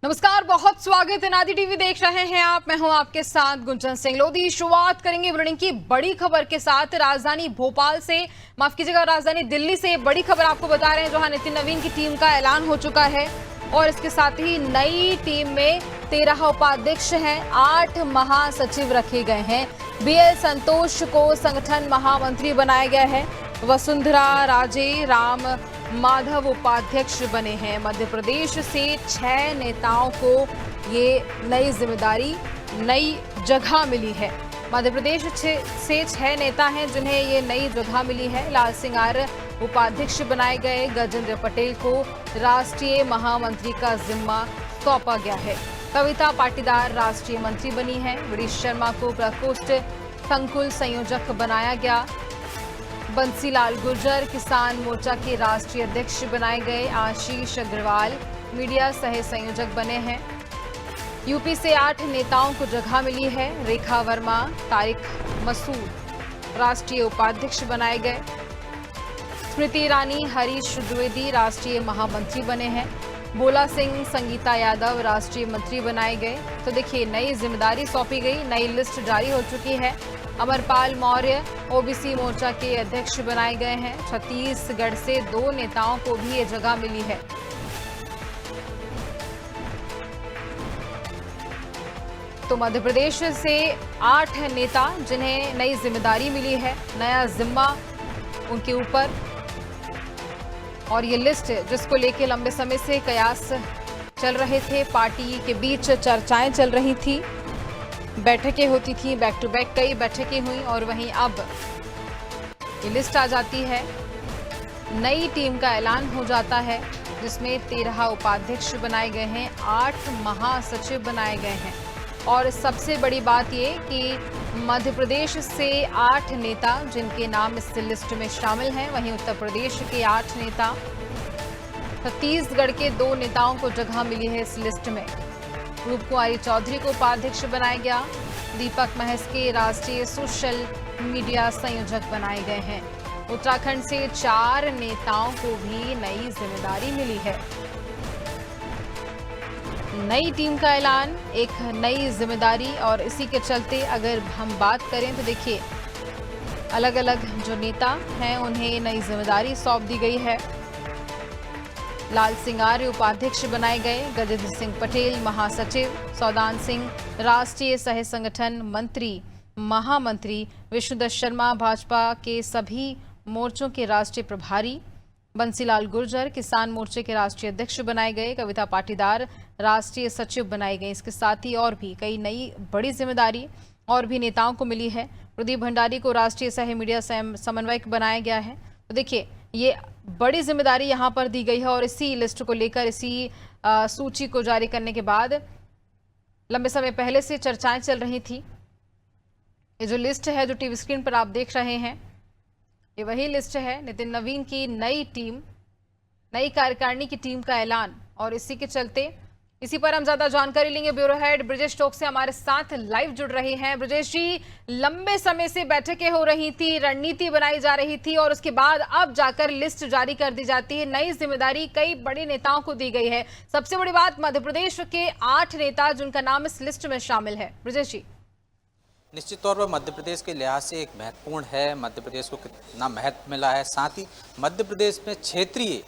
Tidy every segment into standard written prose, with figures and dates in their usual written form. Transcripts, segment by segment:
नमस्कार, बहुत स्वागत है। नादी टीवी देख रहे हैं आप। मैं हूं आपके साथ गुंजन सिंह लोधी। शुरुआत करेंगे बुलेटिन की बड़ी खबर के साथ। राजधानी भोपाल से, माफ कीजिएगा, राजधानी दिल्ली से बड़ी खबर आपको बता रहे हैं, जहां नितिन नवीन की टीम का ऐलान हो चुका है और इसके साथ ही नई टीम में 13 उपाध्यक्ष हैं, 8 महासचिव रखे गए हैं। बीएल संतोष को संगठन महामंत्री बनाया गया है। वसुंधरा राजे राम माधव उपाध्यक्ष बने हैं। मध्य प्रदेश से 6 नेताओं को ये नई जिम्मेदारी, नई जगह मिली है। मध्य प्रदेश से 6 नेता हैं जिन्हें ये नई जगह मिली है। लाल सिंह आर्य उपाध्यक्ष बनाए गए। गजेंद्र पटेल को राष्ट्रीय महामंत्री का जिम्मा सौंपा गया है। कविता पाटीदार राष्ट्रीय मंत्री बनी है। वीरेश शर्मा को प्रकोष्ठ संकुल संयोजक बनाया गया। बंसीलाल गुर्जर किसान मोर्चा के राष्ट्रीय अध्यक्ष बनाए गए। आशीष अग्रवाल मीडिया सह संयोजक बने हैं। यूपी से 8 नेताओं को जगह मिली है। रेखा वर्मा, तारिक मसूद राष्ट्रीय उपाध्यक्ष बनाए गए। स्मृति ईरानी, हरीश द्विवेदी राष्ट्रीय महामंत्री बने हैं। भोला सिंह, संगीता यादव राष्ट्रीय मंत्री बनाए गए। तो देखिए, नई जिम्मेदारी सौंपी गई, नई लिस्ट जारी हो चुकी है। अमरपाल मौर्य ओबीसी मोर्चा के अध्यक्ष बनाए गए हैं। छत्तीसगढ़ से 2 नेताओं को भी ये जगह मिली है। तो मध्य प्रदेश से 8 नेता जिन्हें नई जिम्मेदारी मिली है, नया जिम्मा उनके ऊपर, और ये लिस्ट जिसको लेके लंबे समय से कयास चल रहे थे, पार्टी के बीच चर्चाएं चल रही थी, बैठकें होती थी, बैक टू बैक कई बैठकें हुई, और वहीं अब ये लिस्ट आ जाती है। नई टीम का ऐलान हो जाता है जिसमें 13 उपाध्यक्ष बनाए गए हैं, 8 महासचिव बनाए गए हैं। और सबसे बड़ी बात ये कि मध्य प्रदेश से 8 नेता जिनके नाम इस लिस्ट में शामिल हैं, वहीं उत्तर प्रदेश के 8 नेता, छत्तीसगढ़ के 2 नेताओं को जगह मिली है इस लिस्ट में। रूप कुमारी चौधरी को उपाध्यक्ष बनाया गया। दीपक महस राष्ट्रीय सोशल मीडिया संयोजक बनाए गए हैं। उत्तराखंड से 4 नेताओं को भी नई जिम्मेदारी मिली है। नई टीम का ऐलान, एक नई जिम्मेदारी, और इसी के चलते अगर हम बात करें तो देखिए, अलग अलग जो नेता हैं उन्हें नई जिम्मेदारी सौंप दी गई है। लाल सिंह आर्य उपाध्यक्ष बनाए गए। गजेंद्र सिंह पटेल महासचिव। सौदान सिंह राष्ट्रीय सह संगठन मंत्री महामंत्री। विष्णुदत्त शर्मा भाजपा के सभी मोर्चों के राष्ट्रीय प्रभारी। बंसीलाल गुर्जर किसान मोर्चे के राष्ट्रीय अध्यक्ष बनाए गए। कविता पाटीदार राष्ट्रीय सचिव बनाए गए। इसके साथ ही और भी कई नई बड़ी जिम्मेदारी और भी नेताओं को मिली है। प्रदीप भंडारी को राष्ट्रीय सह मीडिया समन्वयक बनाया गया है। तो देखिए, ये बड़ी जिम्मेदारी यहाँ पर दी गई है, और इसी लिस्ट को लेकर, इसी सूची को जारी करने के बाद लंबे समय पहले से चर्चाएं चल रही थी। ये जो लिस्ट है, जो टीवी स्क्रीन पर आप देख रहे हैं, ये वही लिस्ट है। नितिन नवीन की नई टीम, नई कार्यकारिणी की टीम का ऐलान, और इसी के चलते इसी पर हम ज्यादा जानकारी लेंगे। ब्यूरो हेड ब्रिजेश टोक से हमारे साथ लाइव जुड़ रहे हैं। ब्रिजेश जी, लंबे समय से बैठकें हो रही थी, रणनीति बनाई जा रही थी, और उसके बाद अब जाकर लिस्ट जारी कर दी जाती है। नई जिम्मेदारी कई बड़े नेताओं को दी गई है। सबसे बड़ी बात, मध्य प्रदेश के 8 नेता जिनका नाम इस लिस्ट में शामिल है। ब्रिजेश जी। निश्चित तौर पर मध्य प्रदेश के लिहाज से एक महत्वपूर्ण है, मध्य प्रदेश को कितना महत्व मिला है। साथ ही मध्य प्रदेश में क्षेत्रीय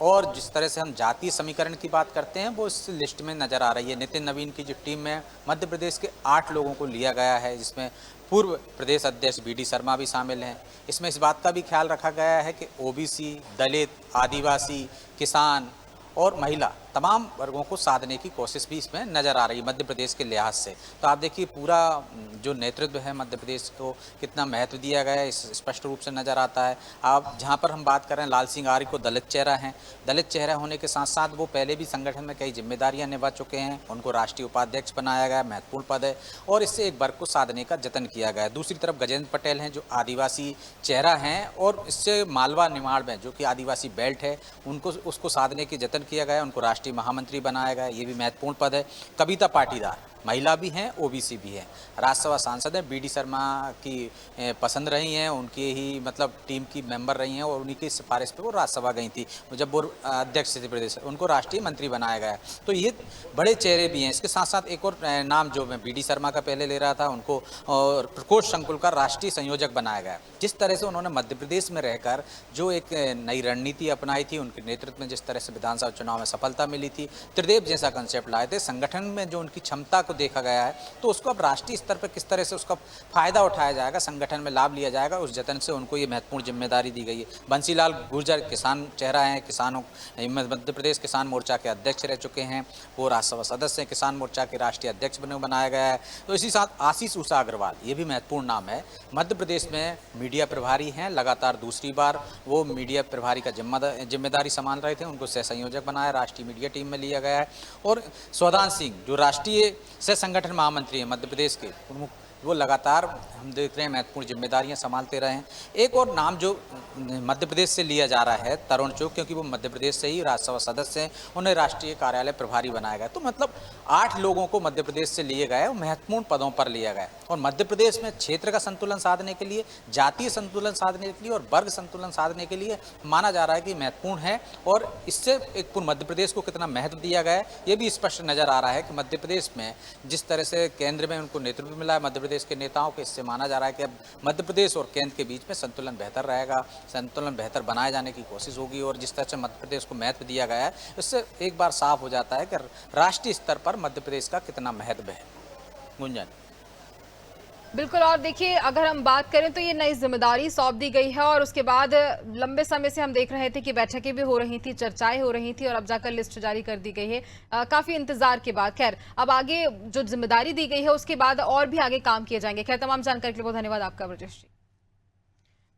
और जिस तरह से हम जातीय समीकरण की बात करते हैं, वो इस लिस्ट में नज़र आ रही है। नितिन नवीन की जो टीम में मध्य प्रदेश के 8 लोगों को लिया गया है, जिसमें पूर्व प्रदेश अध्यक्ष बीडी शर्मा भी शामिल हैं। इसमें इस बात का भी ख्याल रखा गया है कि ओबीसी, दलित, आदिवासी, किसान और महिला तमाम वर्गों को साधने की कोशिश भी इसमें नज़र आ रही है मध्य प्रदेश के लिहाज से। तो आप देखिए, पूरा जो नेतृत्व है मध्य प्रदेश को कितना महत्व दिया गया है, इस स्पष्ट रूप से नज़र आता है। आप जहां पर हम बात कर रहे हैं, लाल सिंह आर्य को दलित चेहरा हैं। दलित चेहरा होने के साथ साथ वो पहले भी संगठन में कई जिम्मेदारियां निभा चुके हैं। उनको राष्ट्रीय उपाध्यक्ष बनाया गया, महत्वपूर्ण पद है, और इससे एक वर्ग को साधने का जतन किया गया है। दूसरी तरफ गजेंद्र पटेल हैं, जो आदिवासी चेहरा हैं, और इससे मालवा निमाड़ में जो कि आदिवासी बेल्ट है, उसको साधने की जतन किया गया है। उनको राष्ट्रीय महामंत्री बनाया गया, ये भी महत्वपूर्ण पद है। कविता पाटीदार महिला भी हैं, ओबीसी भी हैं। राज्यसभा सांसद हैं, बीडी शर्मा की पसंद रही हैं, उनकी ही मतलब टीम की मेंबर रही हैं और उन्हीं की सिफारिश पे वो राज्यसभा गई थी जब वो अध्यक्ष थे प्रदेश, उनको राष्ट्रीय मंत्री बनाया गया। तो ये बड़े चेहरे भी हैं। इसके साथ साथ एक और नाम जो मैं बीडी शर्मा का पहले ले रहा था, उनको और प्रकोष्ठ संकुल का राष्ट्रीय संयोजक बनाया गया। जिस तरह से उन्होंने मध्य प्रदेश में रहकर जो एक नई रणनीति अपनाई थी, उनके नेतृत्व में जिस तरह से विधानसभा चुनाव में सफलता मिली थी, त्रिदेव जैसा कंसेप्ट लाए थे, संगठन में जो उनकी क्षमता को देखा गया है, तो उसको अब राष्ट्रीय स्तर पर किस तरह से उसका फायदा उठाया जाएगा, संगठन में लाभ लिया जाएगा, उस जतन से उनको ये महत्वपूर्ण जिम्मेदारी दी गई है। बंसीलाल गुर्जर किसान चेहरा है, किसानों मध्य प्रदेश किसान मोर्चा के अध्यक्ष रह चुके हैं, वो राज्यसभा सदस्य हैं, किसान मोर्चा के राष्ट्रीय अध्यक्ष बनाया गया है। तो इसी साथ आशीष उषा अग्रवाल, ये भी महत्वपूर्ण नाम है, मध्य प्रदेश में मीडिया प्रभारी हैं, लगातार दूसरी बार वो मीडिया प्रभारी का जिम्मेदारी संभाल रहे थे, उनको सह संयोजक बनाया, राष्ट्रीय मीडिया टीम में लिया गया है। और स्वदान सिंह जो राष्ट्रीय सह संगठन महामंत्री हैं मध्य प्रदेश के, वो लगातार हम देख रहे हैं महत्वपूर्ण जिम्मेदारियां संभालते रहे हैं। एक और नाम जो मध्य प्रदेश से लिया जा रहा है, तरुण चुग, क्योंकि वो मध्य प्रदेश से ही राज्यसभा सदस्य हैं, उन्हें राष्ट्रीय कार्यालय प्रभारी बनाया गया। तो मतलब 8 लोगों को मध्य प्रदेश से लिए गए और महत्वपूर्ण पदों पर लिया गया। और मध्य प्रदेश में क्षेत्र का संतुलन साधने के लिए, जातीय संतुलन साधने के लिए और वर्ग संतुलन साधने के लिए माना जा रहा है कि महत्वपूर्ण है। और इससे एक पूर्ण मध्य प्रदेश को कितना महत्व दिया गया है, ये भी स्पष्ट नजर आ रहा है कि मध्य प्रदेश में जिस तरह से केंद्र में उनको नेतृत्व मिला है मध्य प्रदेश के नेताओं के, इससे माना जा रहा है कि अब मध्य प्रदेश और केंद्र के बीच में संतुलन बेहतर रहेगा, संतुलन बेहतर बनाए जाने की कोशिश होगी। और जिस तरह से मध्य प्रदेश को महत्व दिया गया है, इससे एक बार साफ हो जाता है कि राष्ट्रीय स्तर पर मध्य प्रदेश का कितना महत्व है। गुंजन। बिल्कुल। और देखिए, अगर हम बात करें तो ये नई जिम्मेदारी सौंप दी गई है और उसके बाद लंबे समय से हम देख रहे थे कि बैठकें भी हो रही थी, चर्चाएं हो रही थी और अब जाकर लिस्ट जारी कर दी गई है काफी इंतजार के बाद। खैर, अब आगे जो जिम्मेदारी दी गई है उसके बाद और भी आगे काम किए जाएंगे। खैर, तमाम जानकारी के लिए बहुत धन्यवाद आपका ब्रजेश जी।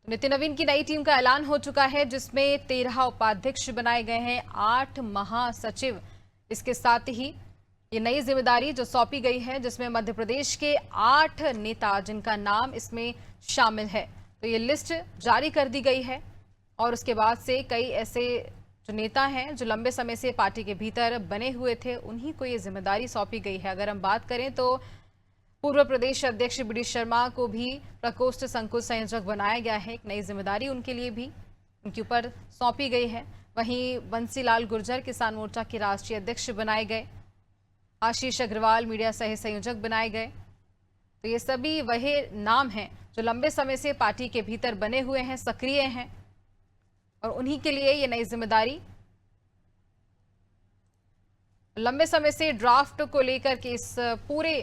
नितिन नवीन की नई टीम का ऐलान हो चुका है, जिसमें 13 उपाध्यक्ष बनाए गए हैं, 8 महासचिव। इसके साथ ही ये नई जिम्मेदारी जो सौंपी गई है, जिसमें मध्य प्रदेश के 8 नेता जिनका नाम इसमें शामिल है, तो ये लिस्ट जारी कर दी गई है। और उसके बाद से कई ऐसे जो नेता हैं जो लंबे समय से पार्टी के भीतर बने हुए थे, उन्हीं को ये जिम्मेदारी सौंपी गई है। अगर हम बात करें तो पूर्व प्रदेश अध्यक्ष बीडी शर्मा को भी प्रकोष्ठ संकुल संयोजक बनाया गया है, एक नई जिम्मेदारी उनके लिए भी उनके ऊपर सौंपी गई है। वहीं बंसीलाल गुर्जर किसान मोर्चा के राष्ट्रीय अध्यक्ष बनाए गए, आशीष अग्रवाल मीडिया सह संयोजक बनाए गए। तो ये सभी वही नाम हैं जो लंबे समय से पार्टी के भीतर बने हुए हैं, सक्रिय हैं, और उन्हीं के लिए ये नई जिम्मेदारी। लंबे समय से ड्राफ्ट को लेकर के, इस पूरे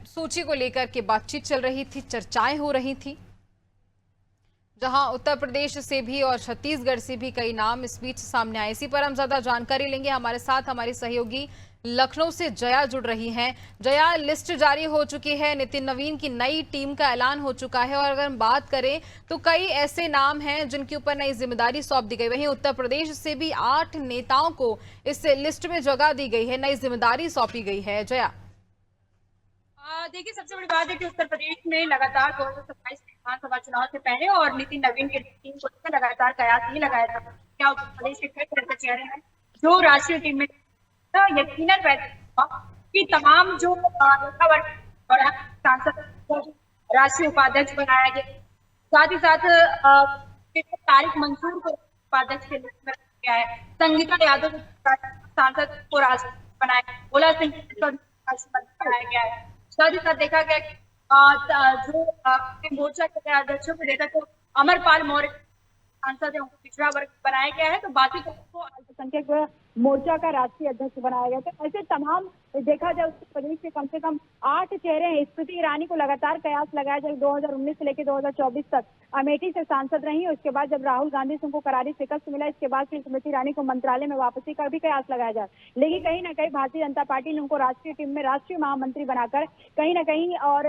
सूची को लेकर के बातचीत चल रही थी, चर्चाएं हो रही थी, जहां उत्तर प्रदेश से भी और छत्तीसगढ़ से भी कई नाम इस बीच सामने आए। इसी पर हम ज्यादा जानकारी लेंगे। हमारे साथ हमारी सहयोगी लखनऊ से जया जुड़ रही हैं। जया, लिस्ट जारी हो चुकी है, नितिन नवीन की नई टीम का ऐलान हो चुका है, और अगर हम बात करें तो कई ऐसे नाम हैं जिनके ऊपर नई जिम्मेदारी सौंप दी गई। वहीं उत्तर प्रदेश से भी 8 नेताओं को इस लिस्ट में जगह दी गई है, नई जिम्मेदारी सौंपी गई है। जया, देखिए, सबसे बड़ी बात है कि उत्तर प्रदेश में लगातार 2027 विधानसभा चुनाव से पहले और नितिन नवीन की टीम को लेकर लगातार कयास नहीं लगाया था क्या उत्तर प्रदेश के कई तरह के चेहरे हैं जो राष्ट्रीय टीम में यकीनन कि तमाम जो और सांसद राष्ट्रीय उपाध्यक्ष बनाया गया, साथ ही साथ तारिक मंसूर को उपाध्यक्ष के रूप में किया है, संगीता यादव सांसद को राष्ट्रीय बनाया, भोला सिंह बनाया गया है। साथ ही साथ देखा गया कि जो मोर्चा के अध्यक्षों को देखा तो अमरपाल मौर्य सांसद है, उनको पिछड़ा वर्ग बनाया गया है, तो बाकी को अल्पसंख्यक मोर्चा का राष्ट्रीय अध्यक्ष बनाया गया। तो ऐसे तमाम देखा जाए उत्तर प्रदेश के कम से कम 8 चेहरे हैं। स्मृति ईरानी को लगातार कयास लगाया जाए, 2019 से लेकर 2024 तक अमेठी से सांसद रही। उसके बाद जब राहुल गांधी से उनको करारी शिकस्त मिला, इसके बाद फिर स्मृति ईरानी को मंत्रालय में वापसी का भी कयास लगाया जाए। लेकिन कहीं ना कहीं भारतीय जनता पार्टी ने उनको राष्ट्रीय टीम में राष्ट्रीय महामंत्री बनाकर कहीं ना कहीं और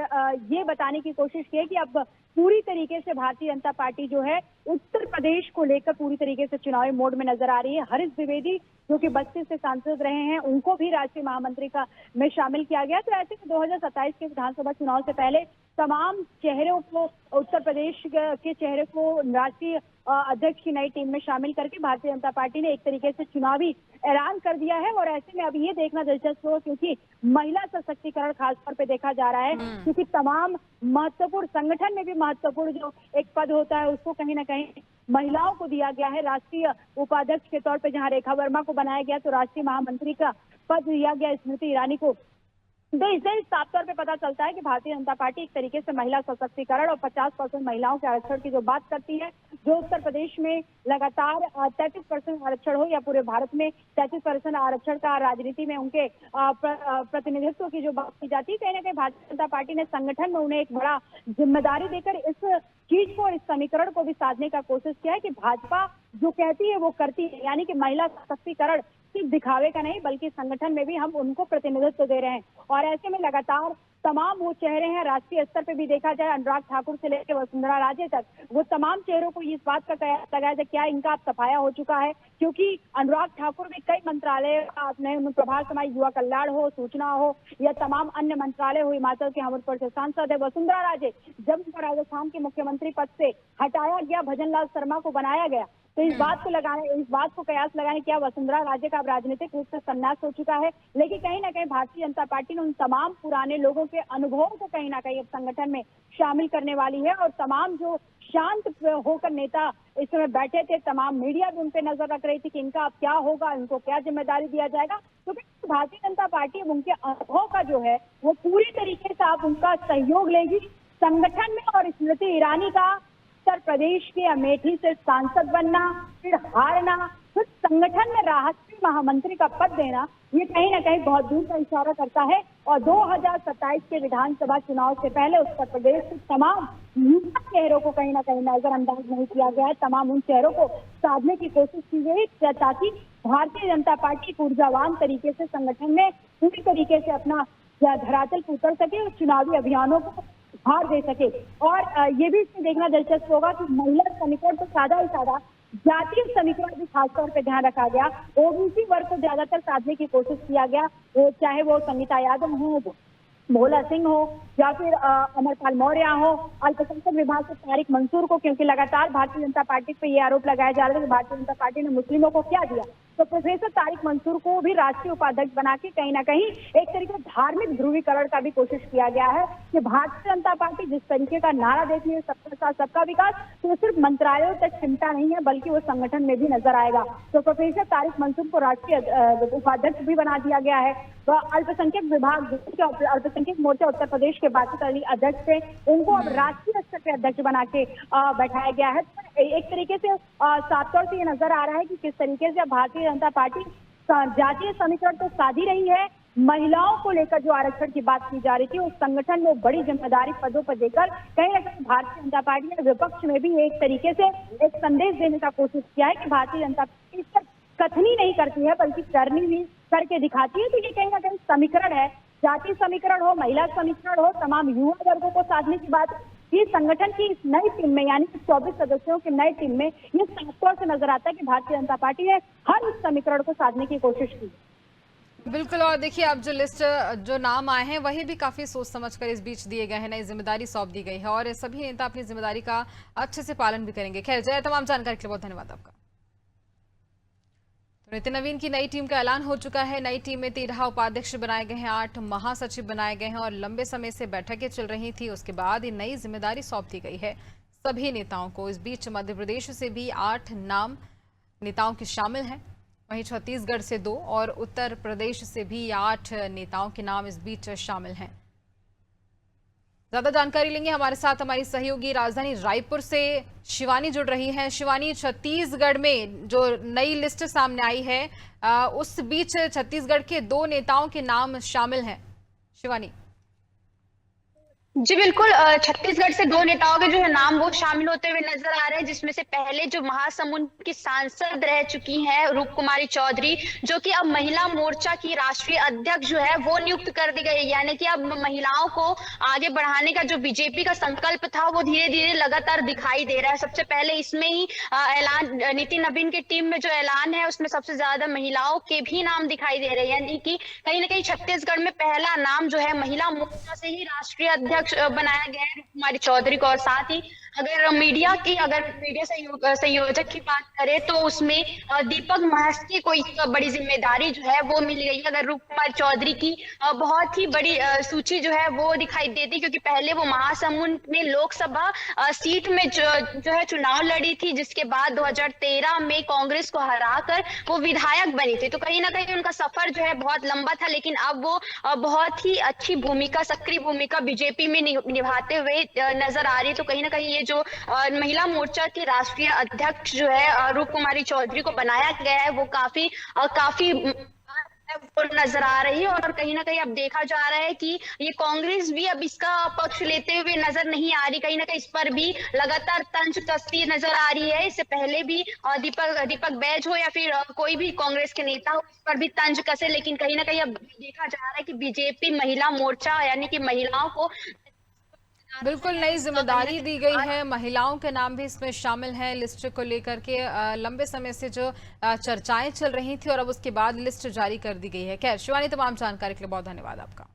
ये बताने की कोशिश की है कि अब पूरी तरीके से भारतीय जनता पार्टी जो है उत्तर प्रदेश को लेकर पूरी तरीके से चुनावी मोड में नजर आ रही है। हरीश द्विवेदी जो कि 32 से सांसद रहे हैं, उनको भी राष्ट्रीय महामंत्री का में शामिल किया गया। तो ऐसे 2027 के विधानसभा चुनाव से पहले तमाम चेहरों को, उत्तर प्रदेश के चेहरे को राष्ट्रीय अध्यक्ष की नई टीम में शामिल करके भारतीय जनता पार्टी ने एक तरीके से चुनावी ऐलान कर दिया है। और ऐसे में अब ये देखना दिलचस्प हो, क्योंकि महिला सशक्तिकरण खासतौर पे देखा जा रहा है, क्योंकि तमाम महत्वपूर्ण संगठन में भी महत्वपूर्ण जो एक पद होता है उसको कहीं ना कहीं महिलाओं को दिया गया है। राष्ट्रीय उपाध्यक्ष के तौर पे जहां रेखा वर्मा को बनाया गया, तो राष्ट्रीय महामंत्री का पद दिया गया स्मृति ईरानी को। तो इससे साफ तौर पे पता चलता है कि भारतीय जनता पार्टी एक तरीके से महिला सशक्तिकरण और 50% महिलाओं के आरक्षण की जो बात करती है, जो उत्तर प्रदेश में लगातार 33% आरक्षण हो या पूरे भारत में 33% आरक्षण का राजनीति में उनके प्रतिनिधित्व की जो बात की जाती है, कहीं ना कहीं भारतीय जनता पार्टी ने संगठन में उन्हें एक बड़ा जिम्मेदारी देकर इस चीज को, इस समीकरण को भी साधने का कोशिश किया है कि भाजपा जो कहती है वो करती है, यानी कि महिला सशक्तिकरण सिर्फ दिखावे का नहीं बल्कि संगठन में भी हम उनको प्रतिनिधित्व दे रहे हैं। और ऐसे में लगातार तमाम वो चेहरे हैं, राष्ट्रीय स्तर पे भी देखा जाए अनुराग ठाकुर से लेकर वसुंधरा राजे तक, वो तमाम चेहरों को इस बात का कयास लगाया जाए क्या इनका अब सफाया हो चुका है, क्योंकि अनुराग ठाकुर भी कई मंत्रालय अपने प्रभार समाई, युवा कल्याण हो, सूचना हो या तमाम अन्य मंत्रालय हो, हिमाचल के हमीरपुर से सांसद है। वसुंधरा राजे जब उनको राजस्थान के मुख्यमंत्री पद से हटाया गया, भजन लाल शर्मा को बनाया गया, तो इस बात को कयास लगाने क्या वसुंधरा राजे का अब राजनीतिक रूप से संन्यास हो चुका है। लेकिन कहीं ना कहीं भारतीय जनता पार्टी ने उन तमाम पुराने लोगों के अनुभवों को कहीं ना कहीं अब संगठन में शामिल करने वाली है। और तमाम जो शांत होकर नेता इस समय बैठे थे, तमाम मीडिया भी उन पे नजर रख रही थी कि इनका अब क्या होगा, इनको क्या जिम्मेदारी दिया जाएगा। तो भारतीय जनता पार्टी अब उनके अनुभव का जो है वो पूरी तरीके से आप उनका सहयोग लेगी संगठन में। और स्मृति ईरानी का उत्तर प्रदेश के अमेठी से सांसद बनना, फिर हारना, फिर संगठन में राष्ट्रीय महामंत्री का पद देना, ये कहीं ना कहीं बहुत दूर का इशारा करता है। और 2027 के विधानसभा चुनाव से पहले उत्तर प्रदेश के तमाम युवा चेहरों को कहीं ना कहीं नजरअंदाज नहीं किया गया है, तमाम उन चेहरों को साधने की कोशिश की गई ताकि भारतीय जनता पार्टी ऊर्जावान तरीके से संगठन में पूरी तरीके से अपना धरातल पर उतर सके और चुनावी अभियानों को भार दे सके। और ये भी इसमें देखना दिलचस्प होगा कि महिला समीकरण तो सादा ही सादा, जातीय समीकरण भी खासतौर पे ध्यान रखा गया। ओबीसी वर्ग को ज्यादातर साधने की कोशिश किया गया, चाहे वो संगीता यादव हो, भोला सिंह हो या फिर अमरपाल मौर्य हो, अल्पसंख्यक विभाग से तारिक मंसूर को, क्योंकि लगातार भारतीय जनता पार्टी पे ये आरोप लगाया जा रहा है कि भारतीय जनता पार्टी ने मुस्लिमों को क्या दिया। तो प्रोफेसर तारिक मंसूर को भी राष्ट्रीय उपाध्यक्ष बना के कहीं ना कहीं एक तरीके से धार्मिक ध्रुवीकरण का भी कोशिश किया गया है कि भारतीय जनता पार्टी जिस तरीके का नारा देती है सबका साथ सबका विकास, तो सिर्फ मंत्रालयों तक चिंता नहीं है बल्कि वो संगठन में भी नजर आएगा। तो प्रोफेसर तारिक मंसूर को राष्ट्रीय उपाध्यक्ष भी बना दिया गया है। तो अल्पसंख्यक विभाग, अल्पसंख्यक मोर्चा उत्तर प्रदेश के बाकी अली अध्यक्ष थे, उनको अब राष्ट्रीय स्तर के अध्यक्ष बना के बैठाया गया है। एक तरीके से साफ तौर से ये नजर आ रहा है कि किस तरीके से भारतीय जनता पार्टी जातीय समीकरण तो साधी रही है, महिलाओं को लेकर जो आरक्षण की बात की जा रही थी उस संगठन में बड़ी जिम्मेदारी पदों पर देकर कहीं ना कहीं भारतीय जनता पार्टी ने विपक्ष में भी एक तरीके से एक संदेश देने का कोशिश किया है कि भारतीय जनता पार्टी इस पर कथनी नहीं करती है बल्कि करनी भी करके दिखाती है। तो ये कहीं ना कहीं समीकरण है, जातीय समीकरण हो, महिला समीकरण हो, तमाम युवा वर्गों को साधने की बात, ये संगठन की इस नई टीम में यानी कि 24 सदस्यों की नई टीम में ये साफ तौर से नजर आता है कि भारतीय जनता पार्टी ने हर इस समीकरण को साधने की कोशिश की। बिल्कुल। और देखिए अब जो लिस्ट जो नाम आए हैं वही भी काफी सोच समझकर इस बीच दिए गए हैं, नई जिम्मेदारी सौंप दी गई है और सभी नेता अपनी जिम्मेदारी का अच्छे से पालन भी करेंगे। खैर जय, तमाम जानकारी के लिए बहुत धन्यवाद आपका। नितिन नवीन की नई टीम का ऐलान हो चुका है। नई टीम में 13 उपाध्यक्ष बनाए गए हैं, 8 महासचिव बनाए गए हैं और लंबे समय से बैठकें चल रही थी, उसके बाद ये नई जिम्मेदारी सौंप दी गई है सभी नेताओं को। इस बीच मध्य प्रदेश से भी 8 नाम नेताओं के शामिल हैं, वहीं छत्तीसगढ़ से 2 और उत्तर प्रदेश से भी 8 नेताओं के नाम इस बीच शामिल हैं। ज्यादा जानकारी लेंगे, हमारे साथ हमारी सहयोगी राजधानी रायपुर से शिवानी जुड़ रही हैं। शिवानी, छत्तीसगढ़ में जो नई लिस्ट सामने आई है उस बीच छत्तीसगढ़ के 2 नेताओं के नाम शामिल हैं। शिवानी जी बिल्कुल, छत्तीसगढ़ से 2 नेताओं के जो है नाम वो शामिल होते हुए नजर आ रहे हैं, जिसमें से पहले जो महासमुंद की सांसद रह चुकी हैं रूप कुमारी चौधरी, जो कि अब महिला मोर्चा की राष्ट्रीय अध्यक्ष जो है वो नियुक्त कर दी गई। यानी कि अब महिलाओं को आगे बढ़ाने का जो बीजेपी का संकल्प था वो धीरे धीरे लगातार दिखाई दे रहा है। सबसे पहले इसमें ही ऐलान, नितिन नवीन की टीम में जो ऐलान है उसमें सबसे ज्यादा महिलाओं के भी नाम दिखाई दे रहे हैं। यानी कि कहीं ना कहीं छत्तीसगढ़ में पहला नाम जो है महिला मोर्चा से ही राष्ट्रीय अध्यक्ष अध्यक्ष बनाया गया है रूप कुमारी चौधरी को। और साथ ही अगर मीडिया संयोजक की बात करें तो उसमें दीपक महर्षि को एक बड़ी जिम्मेदारी जो है वो मिल गई है। अगर रूप कुमारी चौधरी की बहुत ही बड़ी सूची जो है वो दिखाई देती, क्योंकि पहले वो महासमुंद में लोकसभा सीट में जो है चुनाव लड़ी थी, जिसके बाद 2013 में कांग्रेस को हराकर वो विधायक बनी थी। तो कहीं ना कहीं उनका सफर जो है बहुत लंबा था, लेकिन अब वो बहुत ही अच्छी भूमिका, सक्रिय भूमिका बीजेपी में निभाते हुए नजर आ रही है। तो कहीं ना कहीं ये जो महिला मोर्चा के राष्ट्रीय अध्यक्ष जो है रूप कुमारी चौधरी को बनाया गया है वो काफी वो नजर आ रही है। और कहीं ना कहीं अब देखा जा रहा है कि ये कांग्रेस भी अब इसका पक्ष लेते हुए नजर नहीं आ रही, कहीं ना कहीं इस पर भी लगातार तंज कसती नजर आ रही है। इससे पहले भी दीपक बैज हो या फिर कोई भी कांग्रेस के नेता हो, इस पर भी तंज कसे, लेकिन कहीं ना कहीं अब देखा जा रहा है कि बीजेपी महिला मोर्चा यानी कि महिलाओं को बिल्कुल नई जिम्मेदारी दी गई है, महिलाओं के नाम भी इसमें शामिल हैं। लिस्ट को लेकर के लंबे समय से जो चर्चाएं चल रही थी और अब उसके बाद लिस्ट जारी कर दी गई है। खैर शिवानी, तमाम जानकारी के लिए बहुत धन्यवाद आपका।